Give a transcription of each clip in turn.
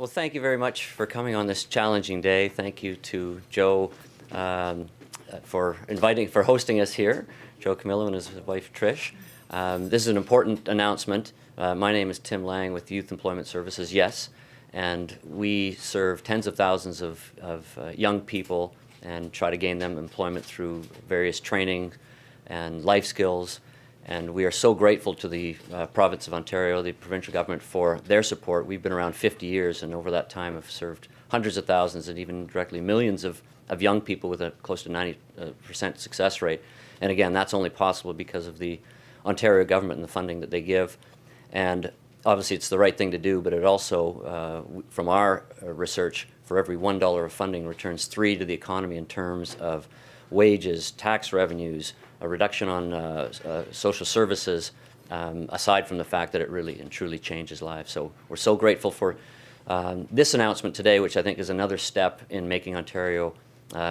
Well, thank you very much for coming on this challenging day. Thank you to Joe for hosting us here, Joe Camillo and his wife Trish. This is an important announcement. My name is Tim Lang with Youth Employment Services, YES, and we serve tens of thousands of young people and try to gain them employment through various training and life skills. And we are so grateful to the province of Ontario, the provincial government, for their support. We've been around 50 years, and over that time have served hundreds of thousands and even directly millions of young people with a close to 90% success rate. And again, that's only possible because of the Ontario government and the funding that they give. And obviously it's the right thing to do, but it also, from our research, for every $1 of funding returns 3 to the economy in terms of wages, tax revenues, a reduction on social services, aside from the fact that it really and truly changes lives. So we're so grateful for this announcement today, which I think is another step in making Ontario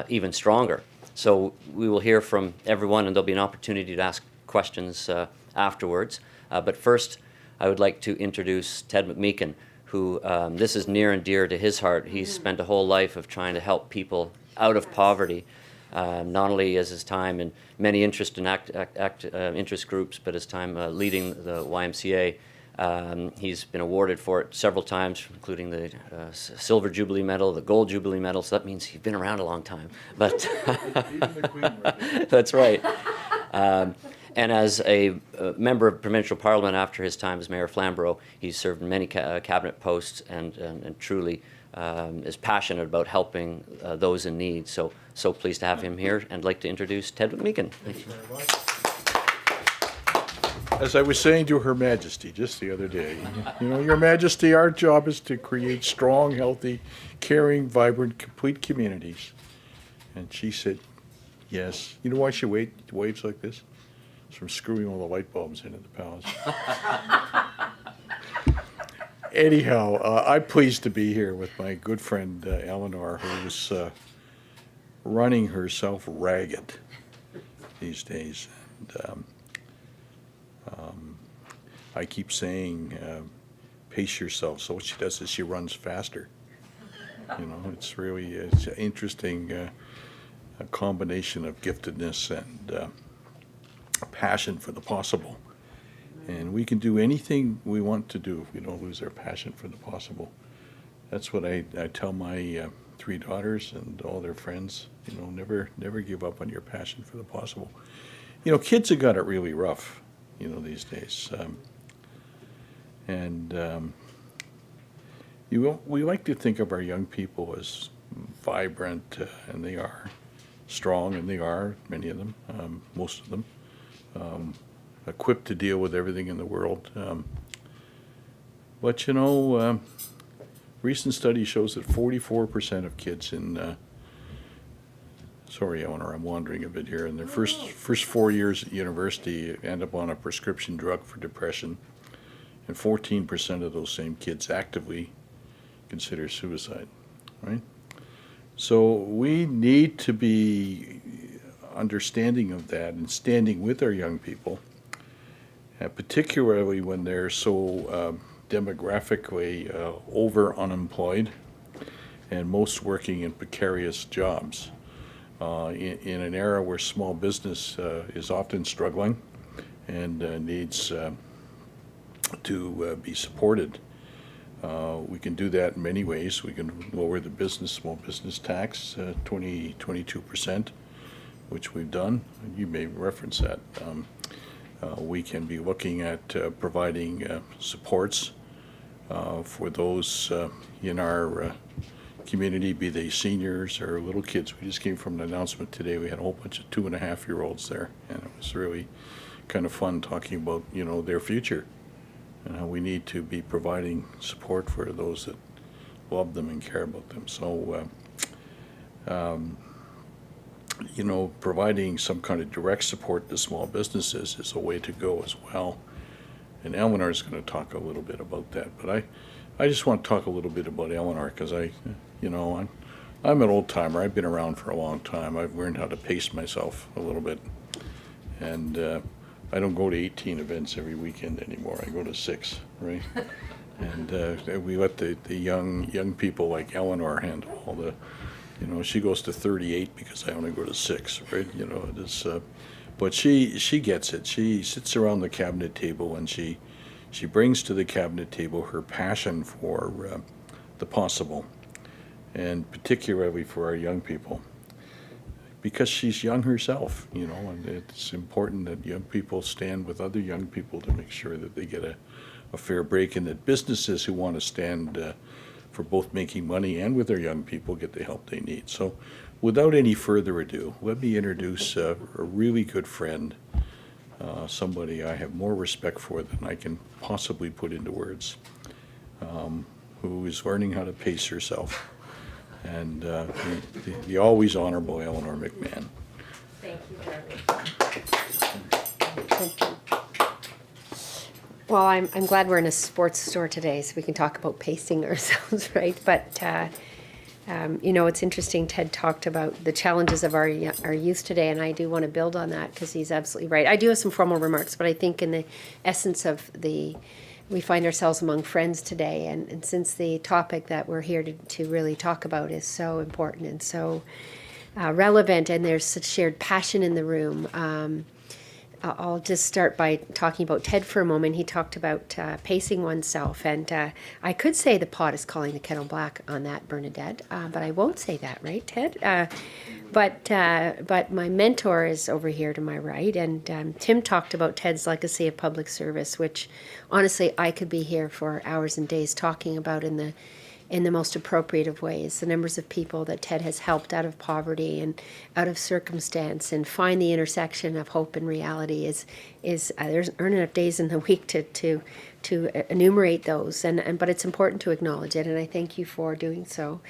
even stronger. So we will hear from everyone, and there'll be an opportunity to ask questions afterwards. But first, I would like to introduce Ted McMeekin, who this is near and dear to his heart. He's spent a whole life of trying to help people out of poverty. Not only as his time in many interest groups, but his time leading the YMCA. He's been awarded for it several times, including the Silver Jubilee Medal, the Gold Jubilee Medal, so that means he's been around a long time. But that's right. And as a member of provincial parliament after his time as Mayor of Flamborough, he's served in many cabinet posts and truly is passionate about helping those in need. So pleased to have him here, and I'd like to introduce Ted McMeekin. Thank you very much. As I was saying to Her Majesty just the other day, Your Majesty, our job is to create strong, healthy, caring, vibrant, complete communities. And she said, yes. You know why she waves like this? It's from screwing all the light bulbs into the palace. Anyhow, I'm pleased to be here with my good friend Eleanor, who's running herself ragged these days. And I keep saying, pace yourself. So what she does is she runs faster. It's really it's an interesting a combination of giftedness and passion for the possible. And we can do anything we want to do if we don't lose our passion for the possible. That's what I tell my 3 daughters and all their friends. Never give up on your passion for the possible. Kids have got it really rough, these days. We like to think of our young people as vibrant, and they are strong, and they are, many of them, most of them. Equipped to deal with everything in the world. But recent study shows that 44% of kids in, sorry Eleanor, I'm wandering a bit here, in their first 4 years at university end up on a prescription drug for depression, and 14% of those same kids actively consider suicide, right? So we need to be understanding of that and standing with our young people, particularly when they're so demographically over unemployed and most working in precarious jobs. In an era where small business is often struggling and needs to be supported. We can do that in many ways. We can lower the small business tax 22%, which we've done. You may reference that. We can be looking at providing supports for those in our community, be they seniors or little kids. We just came from an announcement today. We had a whole bunch of 2.5-year-olds there, and it was really kind of fun talking about their future and how we need to be providing support for those that love them and care about them. So providing some kind of direct support to small businesses is a way to go as well. And Eleanor is going to talk a little bit about that. But I just want to talk a little bit about Eleanor because I'm an old timer. I've been around for a long time. I've learned how to pace myself a little bit. And I don't go to 18 events every weekend anymore. I go to 6, right? And we let the young people like Eleanor handle all the, she goes to 38 because I only go to 6, right? It is, but she gets it. She sits around the cabinet table and she brings to the cabinet table her passion for the possible, and particularly for our young people, because she's young herself, and it's important that young people stand with other young people to make sure that they get a fair break, and that businesses who want to stand for both making money and with their young people get the help they need. So without any further ado, let me introduce a really good friend, somebody I have more respect for than I can possibly put into words, who is learning how to pace herself, and the always honorable Eleanor McMahon. Thank you, Darby. Thank you. Well, I'm glad we're in a sports store today, so we can talk about pacing ourselves, right? But it's interesting. Ted talked about the challenges of our youth today, and I do want to build on that because he's absolutely right. I do have some formal remarks, but I think in the essence of we find ourselves among friends today, and since the topic that we're here to really talk about is so important and so relevant, and there's such shared passion in the room. I'll just start by talking about Ted for a moment. He talked about pacing oneself, and I could say the pot is calling the kettle black on that, Bernadette, but I won't say that, right, Ted? But my mentor is over here to my right, and Tim talked about Ted's legacy of public service, which honestly I could be here for hours and days talking about in the most appropriate of ways. The numbers of people that Ted has helped out of poverty and out of circumstance and find the intersection of hope and reality is there's aren't enough days in the week to enumerate those, but it's important to acknowledge it, and I thank you for doing so.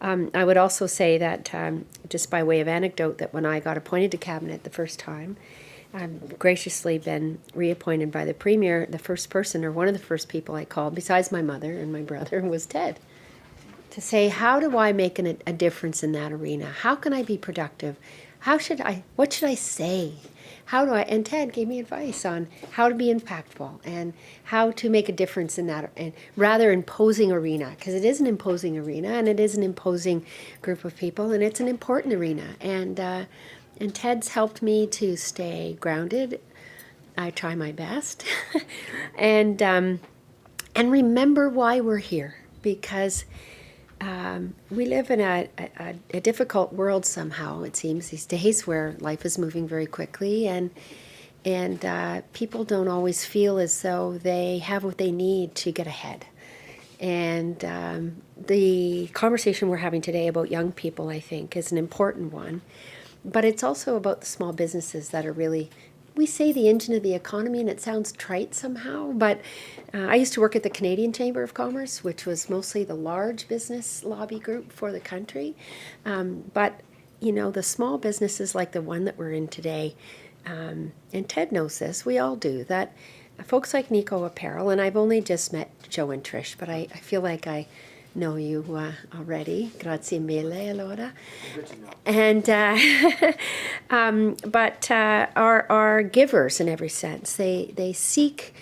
I would also say that just by way of anecdote, that when I got appointed to cabinet the first time, I've graciously been reappointed by the Premier. The first person, or one of the first people I called, besides my mother and my brother, was Ted, to say, how do I make a difference in that arena? How can I be productive? What should I say? And Ted gave me advice on how to be impactful and how to make a difference in that and rather imposing arena, because it is an imposing arena and it is an imposing group of people and it's an important arena. And Ted's helped me to stay grounded. I try my best. and remember why we're here, because we live in a difficult world somehow, it seems, these days, where life is moving very quickly, and people don't always feel as though they have what they need to get ahead. And the conversation we're having today about young people, I think, is an important one. But it's also about the small businesses that are really, we say, the engine of the economy, and it sounds trite somehow, but I used to work at the Canadian Chamber of Commerce, which was mostly the large business lobby group for the country. But, the small businesses like the one that we're in today, and Ted knows this, we all do, that folks like Nico Apparel, and I've only just met Joe and Trish, but I feel like I know you already. Grazie mille, allora. And but are givers in every sense. They seek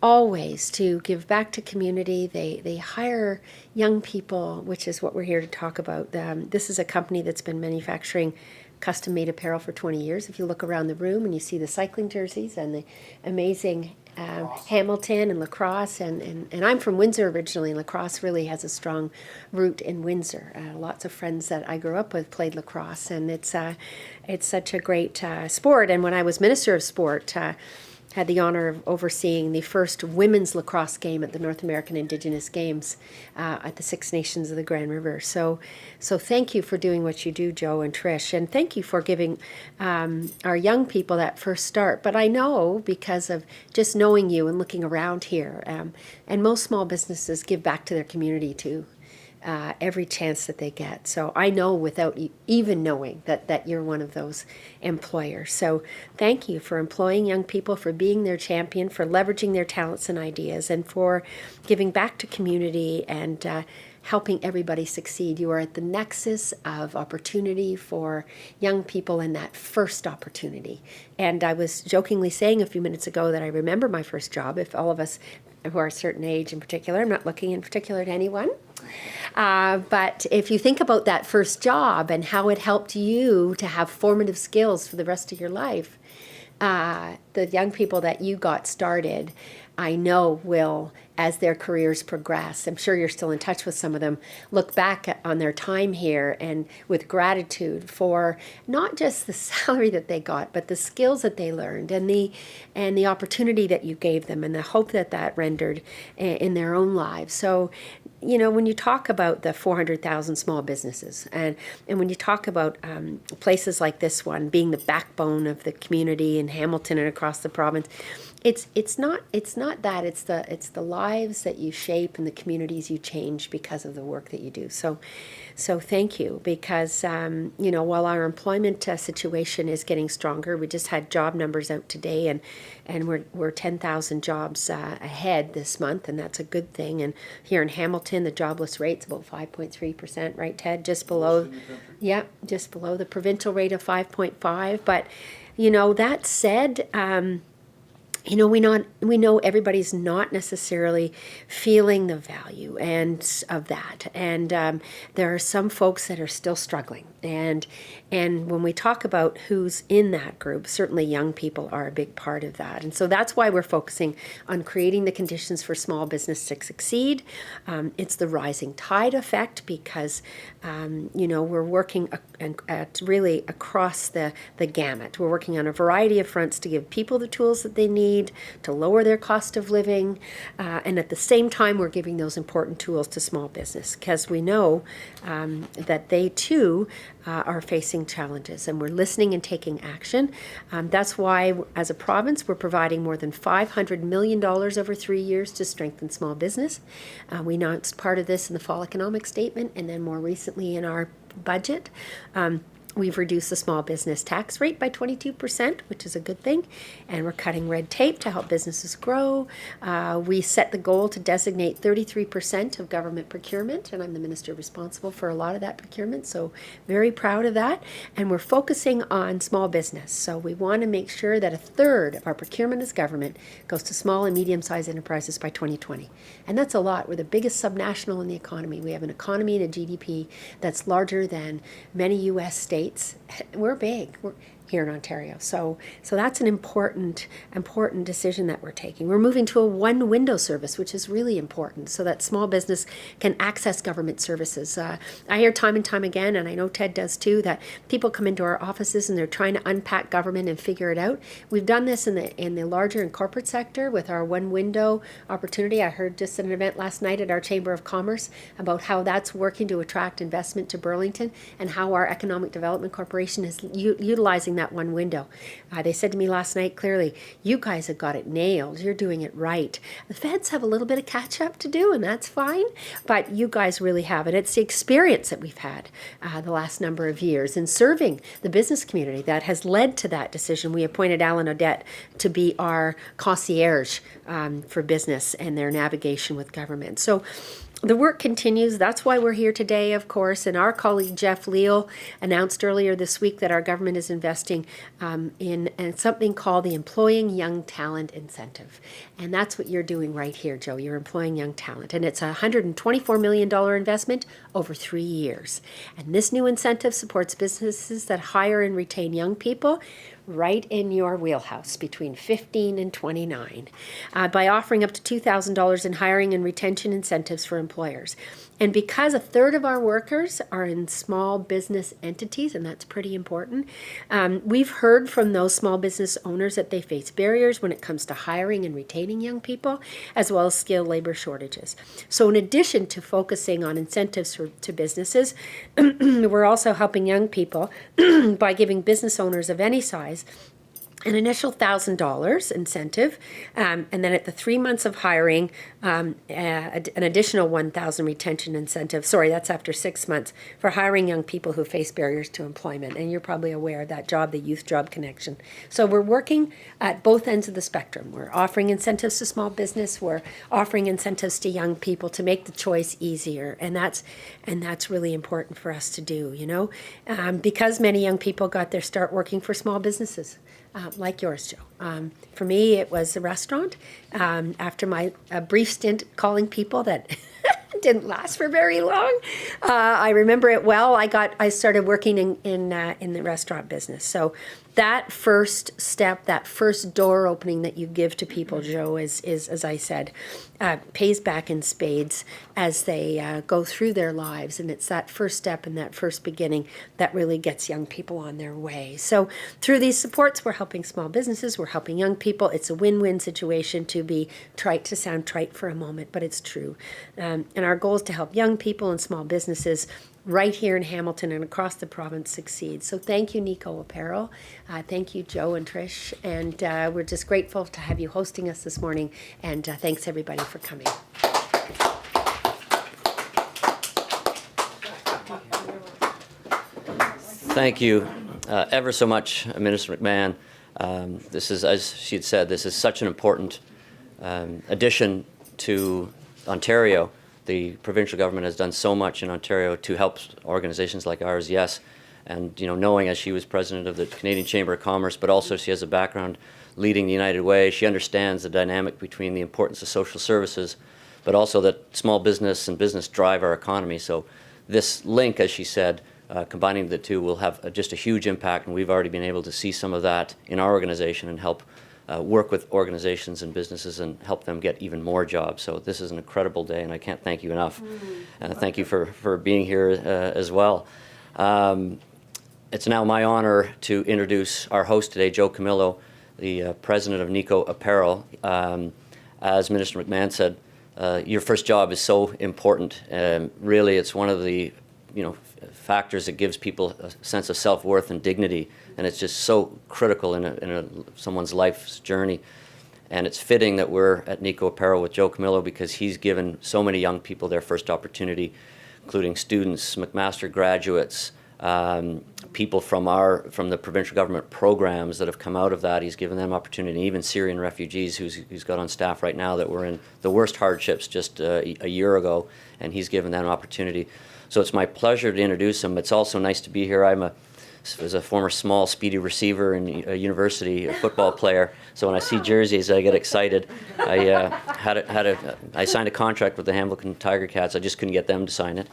always to give back to community. They hire young people, which is what we're here to talk about. This is a company that's been manufacturing custom-made apparel for 20 years. If you look around the room and you see the cycling jerseys and the amazing Hamilton and lacrosse, and I'm from Windsor originally, and lacrosse really has a strong root in Windsor. Lots of friends that I grew up with played lacrosse, and it's such a great sport. And when I was Minister of Sport, had the honor of overseeing the first women's lacrosse game at the North American Indigenous Games at the Six Nations of the Grand River. So thank you for doing what you do, Joe and Trish, and thank you for giving our young people that first start. But I know, because of just knowing you and looking around here, and most small businesses give back to their community too. Every chance that they get. So I know, without even knowing, that you're one of those employers. So thank you for employing young people, for being their champion, for leveraging their talents and ideas, and for giving back to community and helping everybody succeed. You are at the nexus of opportunity for young people, and that first opportunity. And I was jokingly saying a few minutes ago that I remember my first job. If all of us who are a certain age in particular. I'm not looking in particular at anyone. But if you think about that first job and how it helped you to have formative skills for the rest of your life, the young people that you got started, I know will, as their careers progress, I'm sure you're still in touch with some of them, look back on their time here and with gratitude for not just the salary that they got, but the skills that they learned and the opportunity that you gave them and the hope that that rendered in their own lives. So, you know, when you talk about the 400,000 small businesses and when you talk about places like this one being the backbone of the community in Hamilton and across the province, it's not that it's the lives that you shape and the communities you change because of the work that you do. So thank you, because you know, while our employment situation is getting stronger, we just had job numbers out today, and we're 10,000 jobs ahead this month, and that's a good thing. And here in Hamilton, the jobless rate's about 5.3%, right, Ted? Just below, yeah, just below the provincial rate of 5.5. But you know, that said. You know, we know everybody's not necessarily feeling the value of that, and there are some folks that are still struggling. And when we talk about who's in that group, certainly young people are a big part of that. And so that's why we're focusing on creating the conditions for small business to succeed. It's the rising tide effect, because you know, we're working at really across the gamut. We're working on a variety of fronts to give people the tools that they need to lower their cost of living, and at the same time we're giving those important tools to small business, because we know that they too are facing challenges, and we're listening and taking action. That's why as a province we're providing more than $500 million over 3 years to strengthen small business. We announced part of this in the fall economic statement, and then more recently in our budget. We've reduced the small business tax rate by 22%, which is a good thing, and we're cutting red tape to help businesses grow. We set the goal to designate 33% of government procurement, and I'm the minister responsible for a lot of that procurement, so very proud of that. And we're focusing on small business, so we want to make sure that a third of our procurement as government goes to small and medium-sized enterprises by 2020. And that's a lot. We're the biggest subnational in the economy. We have an economy and a GDP that's larger than many U.S. states. We're big. We're here in Ontario. So that's an important decision that we're taking. We're moving to a one window service, which is really important, so that small business can access government services. I hear time and time again, and I know Ted does too, that people come into our offices and they're trying to unpack government and figure it out. We've done this in the larger and corporate sector with our one window opportunity. I heard just at an event last night at our Chamber of Commerce about how that's working to attract investment to Burlington, and how our Economic Development Corporation is utilizing that one window. They said to me last night clearly, you guys have got it nailed. You're doing it right. The feds have a little bit of catch up to do, and that's fine, but you guys really have it. It's the experience that we've had the last number of years in serving the business community that has led to that decision. We appointed Alan Odette to be our concierge for business and their navigation with government. So the work continues. That's why we're here today, of course. And our colleague Jeff Leal announced earlier this week that our government is investing in something called the Employing Young Talent Incentive. And that's what you're doing right here, Joe. You're employing young talent. And it's a $124 million investment over 3 years. And this new incentive supports businesses that hire and retain young people right in your wheelhouse, between 15 and 29, by offering up to $2,000 in hiring and retention incentives for employers. And because a third of our workers are in small business entities, and that's pretty important, we've heard from those small business owners that they face barriers when it comes to hiring and retaining young people, as well as skilled labor shortages. So in addition to focusing on incentives to businesses, we're also helping young people by giving business owners of any size an initial $1,000 incentive, and then at the 3 months of hiring, an additional $1,000 retention incentive. Sorry, that's after 6 months for hiring young people who face barriers to employment. And you're probably aware of that job, the Youth Job Connection. So we're working at both ends of the spectrum. We're offering incentives to small business. We're offering incentives to young people to make the choice easier, and that's really important for us to do. You know, because many young people got their start working for small businesses. like yours, Joe. For me, it was a restaurant. After my brief stint calling people that didn't last for very long, I remember it well. I started working in the restaurant business. So that first step, that first door opening that you give to people, Joe, is as I said, pays back in spades as they go through their lives. And it's that first step and that first beginning that really gets young people on their way. So through these supports, we're helping small businesses, we're helping young people. It's a win-win situation, to sound trite for a moment, but it's true. And our goal is to help young people and small businesses right here in Hamilton and across the province succeed. So thank you, Nico Apparel. Thank you, Joe and Trish. And we're just grateful to have you hosting us this morning. And thanks, everybody, for coming. Thank you ever so much, Minister McMahon. This is, as she had said, this is such an important addition to Ontario. The provincial government has done so much in Ontario to help organizations like ours, yes. And knowing, as she was president of the Canadian Chamber of Commerce, but also she has a background leading the United Way, she understands the dynamic between the importance of social services, but also that small business and business drive our economy. So this link, as she said, combining the two will have just a huge impact, and we've already been able to see some of that in our organization and help work with organizations and businesses and help them get even more jobs. So this is an incredible day, and I can't thank you enough. Thank you for being here as well. It's now my honor to introduce our host today, Joe Camillo, the president of Nico Apparel. As Minister McMahon said, your first job is so important. Really, it's one of the factors that gives people a sense of self-worth and dignity, and it's just so critical in someone's life's journey. And it's fitting that we're at Nico Apparel with Joe Camillo because he's given so many young people their first opportunity, including students, McMaster graduates, people from the provincial government programs that have come out of that. He's given them opportunity, even Syrian refugees who's got on staff right now that were in the worst hardships just a year ago, and he's given them opportunity. So it's my pleasure to introduce him. It's also nice to be here. As a former small, speedy receiver and a university football player, so when I see jerseys, I get excited. I signed a contract with the Hamilton Tiger Cats. I just couldn't get them to sign it.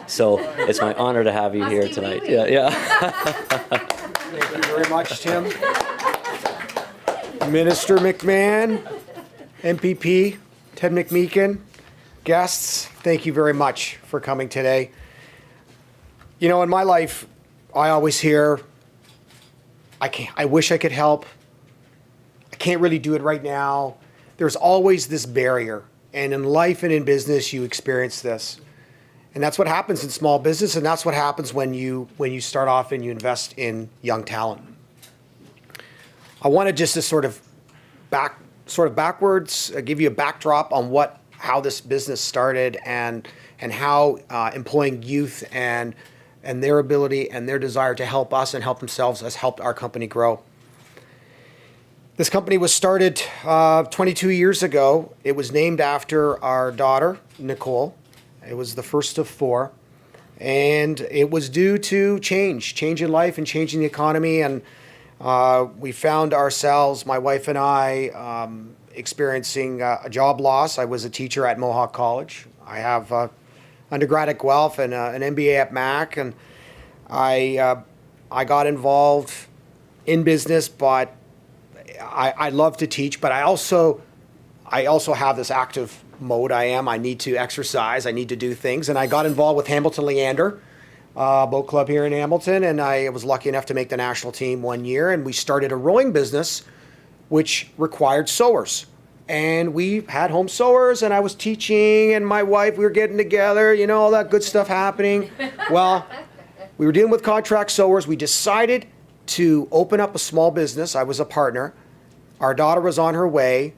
So it's my honor to have you here tonight. Yeah. Thank you very much, Tim. Minister McMahon, MPP, Ted McMeekin, guests, thank you very much for coming today. In my life, I always hear, I wish I could help. I can't really do it right now. There's always this barrier. And in life and in business, you experience this. And that's what happens in small business, and that's what happens when you start off and you invest in young talent. I wanted just to sort of backwards, give you a backdrop on how this business started and how employing youth and their ability and their desire to help us and help themselves has helped our company grow. This company was started 22 years ago. It was named after our daughter, Nicole. It was the first of 4. And it was due to change in life and changing the economy. And we found ourselves, my wife and I, experiencing a job loss. I was a teacher at Mohawk College. I have undergrad at Guelph and an MBA at Mac, and I got involved in business, but I love to teach, but I also have this active mode. I need to exercise, I need to do things, and I got involved with Hamilton Leander boat club here in Hamilton, and I was lucky enough to make the national team one year, and we started a rowing business which required sewers. And we had home sewers, and I was teaching, and my wife, we were getting together, all that good stuff happening. Well, we were dealing with contract sewers. We decided to open up a small business. I was a partner. Our daughter was on her way,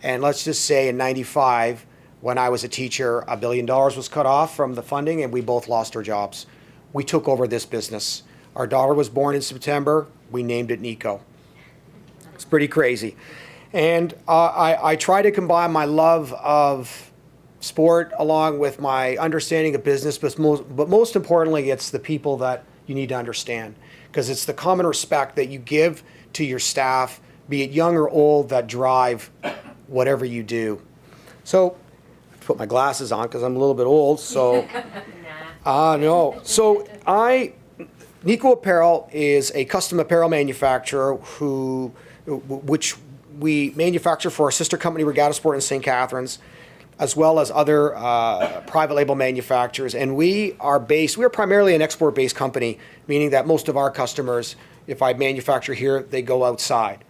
and let's just say in 95, when I was a teacher, $1 billion was cut off from the funding, and we both lost our jobs. We took over this business. Our daughter was born in September. We named it Nico. It's pretty crazy. And I try to combine my love of sport along with my understanding of business, but most importantly, it's the people that you need to understand, because it's the common respect that you give to your staff, be it young or old, that drive whatever you do. So, I put my glasses on because I'm a little bit old, so. No. So Nico Apparel is a custom apparel manufacturer which we manufacture for our sister company Regatta Sport in St. Catharines, as well as other private label manufacturers. And we are primarily an export-based company, meaning that most of our customers, if I manufacture here, they go outside.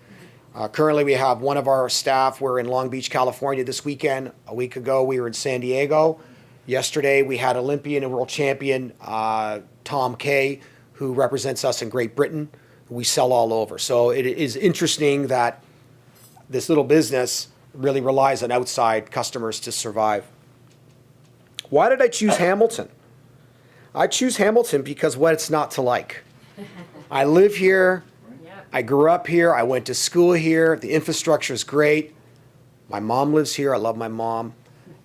Currently, we have one of our staff, we're in Long Beach, California this weekend. A week ago, we were in San Diego. Yesterday, we had Olympian and world champion Tom Kay, who represents us in Great Britain. We sell all over. So it is interesting that this little business really relies on outside customers to survive. Why did I choose Hamilton? I choose Hamilton because what's not to like? I live here. I grew up here. I went to school here. The infrastructure is great. My mom lives here. I love my mom.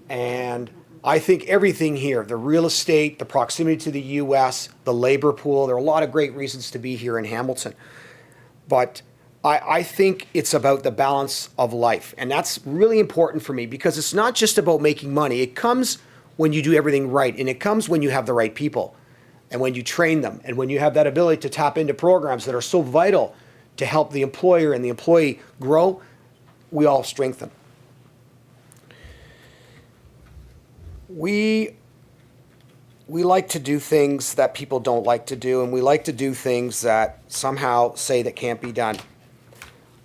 And I think everything here, the real estate, the proximity to the U.S., the labor pool, there are a lot of great reasons to be here in Hamilton. But I think it's about the balance of life. And that's really important for me because it's not just about making money. It comes when you do everything right. And it comes when you have the right people and when you train them and when you have that ability to tap into programs that are so vital to help the employer and the employee grow. We all strengthen. We like to do things that people don't like to do, and we like to do things that somehow say that can't be done.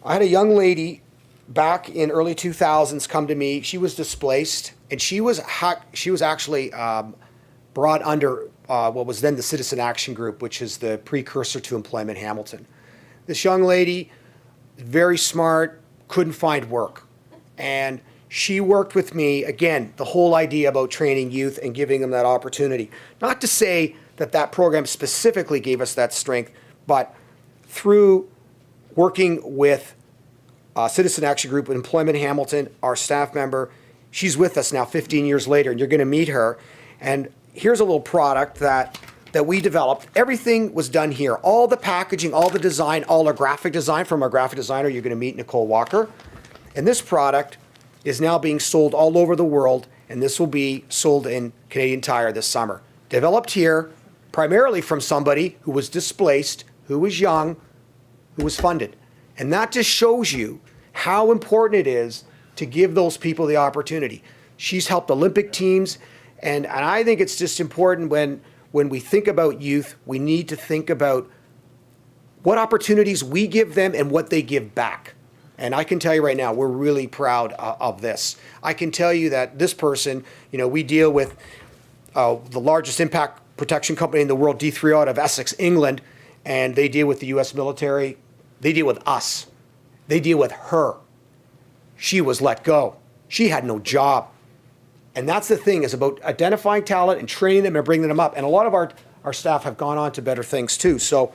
I had a young lady back in early 2000s come to me. She was displaced, and she was actually brought under what was then the Citizen Action Group, which is the precursor to Employment Hamilton. This young lady, very smart, couldn't find work, and she worked with me, again, the whole idea about training youth and giving them that opportunity. Not to say that that program specifically gave us that strength, but through working with Citizen Action Group with Employment Hamilton, our staff member, she's with us now 15 years later, and you're going to meet her. And here's a little product that we developed. Everything was done here. All the packaging, all the design, all our graphic design from our graphic designer, you're going to meet Nicole Walker. And this product is now being sold all over the world, and this will be sold in Canadian Tire this summer. Developed here, primarily from somebody who was displaced, who was young, who was funded. And that just shows you how important it is to give those people the opportunity. She's helped Olympic teams, and I think it's just important when we think about youth, we need to think about what opportunities we give them and what they give back. And I can tell you right now, we're really proud of this. I can tell you that this person, we deal with the largest impact protection company in the world, D3 out of Essex, England, and they deal with the U.S. military. They deal with us. They deal with her. She was let go. She had no job. And that's the thing, is about identifying talent and training them and bringing them up. And a lot of our staff have gone on to better things too. So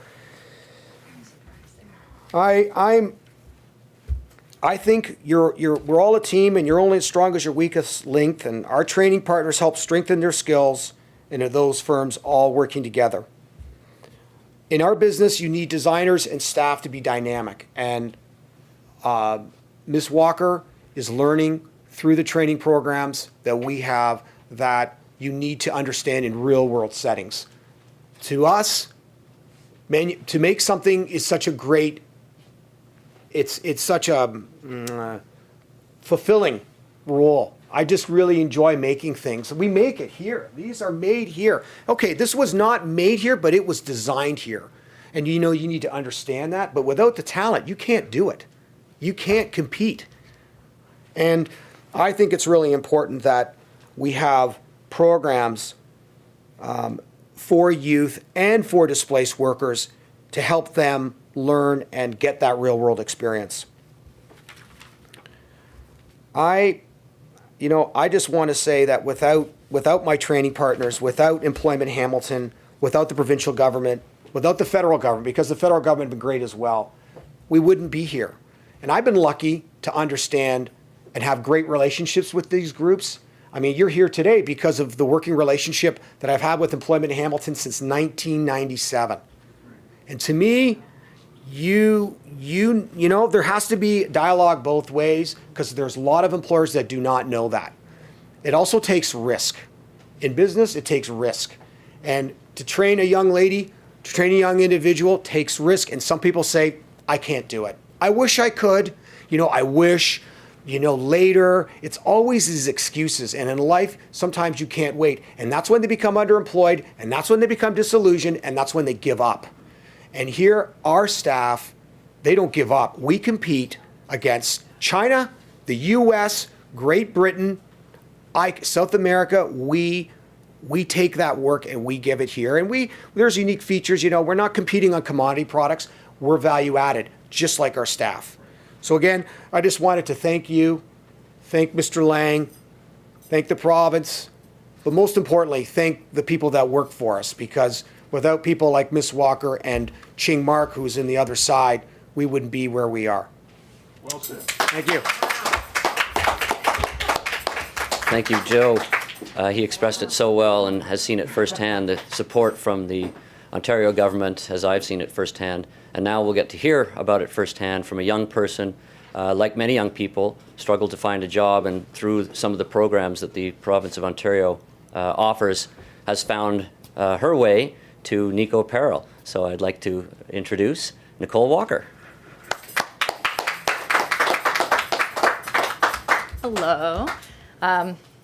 I think we're all a team, and you're only as strong as your weakest link. And our training partners help strengthen their skills, and those firms all working together. In our business, you need designers and staff to be dynamic. And Ms. Walker is learning through the training programs that we have that you need to understand in real world settings. To us, to make something is such a great, it's such a fulfilling role. I just really enjoy making things. We make it here. These are made here. Okay, this was not made here, but it was designed here. And you need to understand that. But without the talent, you can't do it. You can't compete. And I think it's really important that we have programs for youth and for displaced workers to help them learn and get that real world experience. I just want to say that without my training partners, without Employment Hamilton, without the provincial government, without the federal government, because the federal government has been great as well, we wouldn't be here. And I've been lucky to understand and have great relationships with these groups. I mean, you're here today because of the working relationship that I've had with Employment Hamilton since 1997. And to me, you know, there has to be dialogue both ways because there's a lot of employers that do not know that. It also takes risk. In business, it takes risk. And to train a young lady, to train a young individual takes risk. And some people say, I can't do it. I wish I could. You know, I wish, you know, later. It's always these excuses. And in life, sometimes you can't wait. And that's when they become underemployed. And that's when they become disillusioned. And that's when they give up. And here, our staff, they don't give up. We compete against China, the US, Great Britain, South America. We take that work and we give it here. And there's unique features. You know, we're not competing on commodity products. We're value added, just like our staff. So again, I just wanted to thank you, thank Mr. Lang, thank the province, but most importantly, thank the people that work for us, because without people like Ms. Walker and Ching Mark, who's in the other side, we wouldn't be where we are. Well said. Thank you. Thank you, Joe. He expressed it so well and has seen it firsthand, the support from the Ontario government, as I've seen it firsthand. And now we'll get to hear about it firsthand from a young person, like many young people, struggled to find a job, and through some of the programs that the province of Ontario offers, has found her way to Nico Apparel. So I'd like to introduce Nicole Walker. Hello.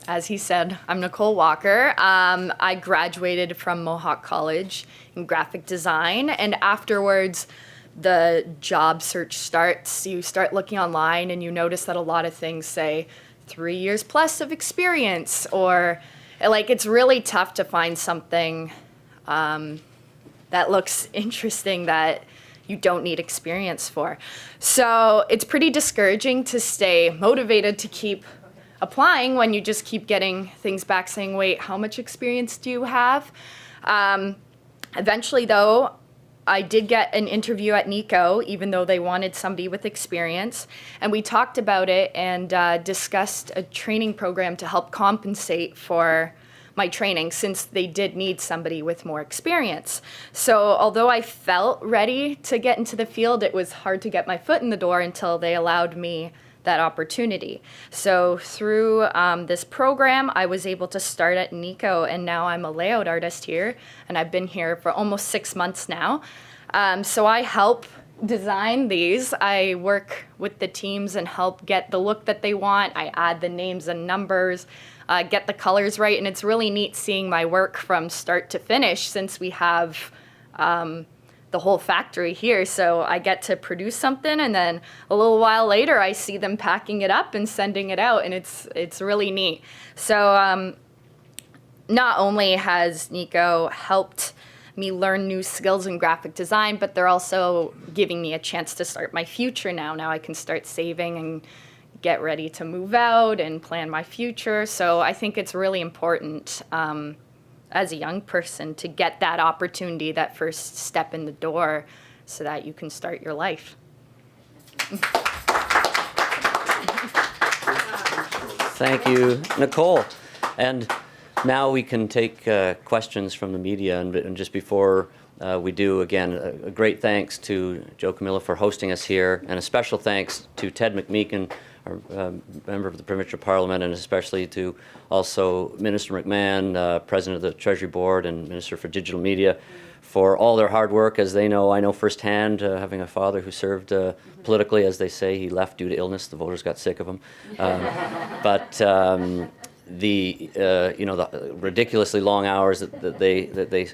As he said, I'm Nicole Walker. I graduated from Mohawk College in graphic design, and afterwards the job search starts. You start looking online and you notice that a lot of things say 3 years plus of experience, or like it's really tough to find something that looks interesting that you don't need experience for. So it's pretty discouraging to stay motivated to keep applying when you just keep getting things back saying, wait, how much experience do you have? Eventually, though, I did get an interview at Nico, even though they wanted somebody with experience. And we talked about it and discussed a training program to help compensate for my training, since they did need somebody with more experience. So although I felt ready to get into the field, it was hard to get my foot in the door until they allowed me that opportunity. So through this program, I was able to start at Nico, and now I'm a layout artist here, and I've been here for almost 6 months now. So I help design these. I work with the teams and help get the look that they want. I add the names and numbers, get the colors right, and it's really neat seeing my work from start to finish, since we have the whole factory here. So I get to produce something, and then a little while later I see them packing it up and sending it out, and it's really neat. So not only has Nico helped me learn new skills in graphic design, but they're also giving me a chance to start my future now. Now I can start saving and get ready to move out and plan my future. So I think it's really important as a young person to get that opportunity, that first step in the door, so that you can start your life. Thank you, Nicole. And now we can take questions from the media. And just before we do, again, a great thanks to Joe Camillo for hosting us here, and a special thanks to Ted McMeekin, our member of the Provincial Parliament, and especially to also Minister McMahon, President of the Treasury Board, and Minister for Digital Media, for all their hard work. As they know, I know firsthand, having a father who served politically, as they say, he left due to illness. The voters got sick of him. The ridiculously long hours that they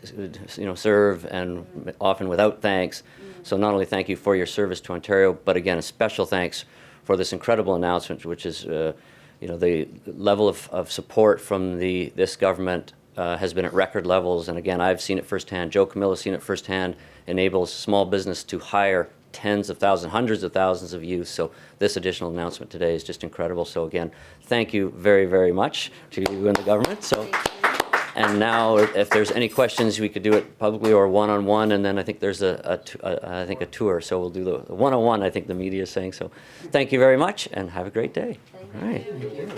serve, and often without thanks. So not only thank you for your service to Ontario, but again, a special thanks for this incredible announcement, which is the level of support from this government has been at record levels. And again, I've seen it firsthand. Joe Camillo has seen it firsthand. Enables small business to hire tens of thousands, hundreds of thousands of youth. So this additional announcement today is just incredible. So again, thank you very, very much to you and the government. So, and now if there's any questions, we could do it publicly or one-on-one, and then I think there's I think a tour. So we'll do the one-on-one, I think the media is saying. So thank you very much, and have a great day. All right. Thank you.